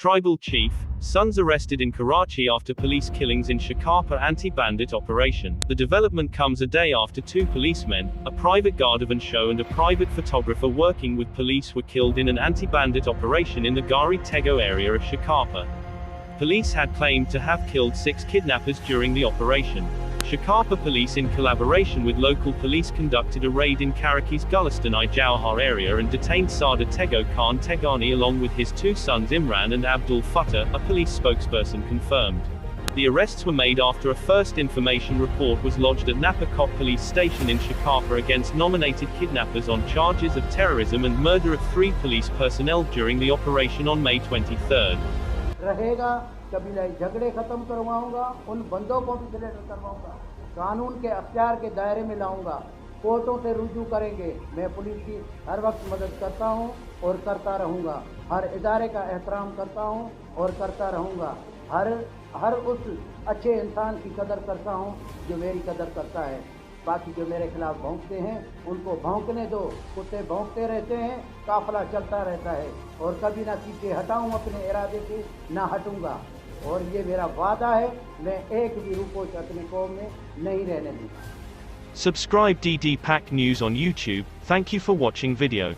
Tribal chief, sons arrested in Karachi after police killings in Shikarpur anti-bandit operation. The development comes a day after two policemen, a private guard of an show and a private photographer working with police were killed in an anti-bandit operation in the Garhi Tegho area of Shikarpur. Police had claimed to have killed 6 kidnappers during the operation. Shikarpur police in collaboration with local police conducted a raid in Karachi's Gulistan-i-Jauhar area and detained Sardar Tegho Khan Teghani along with his 2 sons Imran and Abdul Fatah, a police spokesperson confirmed. The arrests were made after a first information report was lodged at Napur Kot police station in Shikarpur against nominated kidnappers on charges of terrorism and murder of 3 police personnel during the operation on May 23. रहेगा कबीलाई झगड़े खत्म करवाऊंगा, उन बंदों को भी greater करवाऊंगा, कानून के अख्तियार के दायरे में लाऊंगा, कोर्टों से रुजू करेंगे। मैं पुलिस की हर वक्त मदद करता हूं और करता रहूंगा, हर इदारे का एहतराम करता हूं और करता रहूंगा, हर उस अच्छे इंसान की कदर करता हूं जो मेरी कदर करता है। बाकी जो मेरे खिलाफ भौंकते हैं उनको भौंकने दो, कुत्ते भौंकते रहते हैं, काफिला चलता रहता है और कभी ना पीछे हटाऊं, अपने इरादे से ना हटूंगा और ये मेरा वादा है, मैं एक भी रुपो अपने कौम में नहीं रहने दूंगा। Subscribe DD Pak News on YouTube. Thank you for watching video.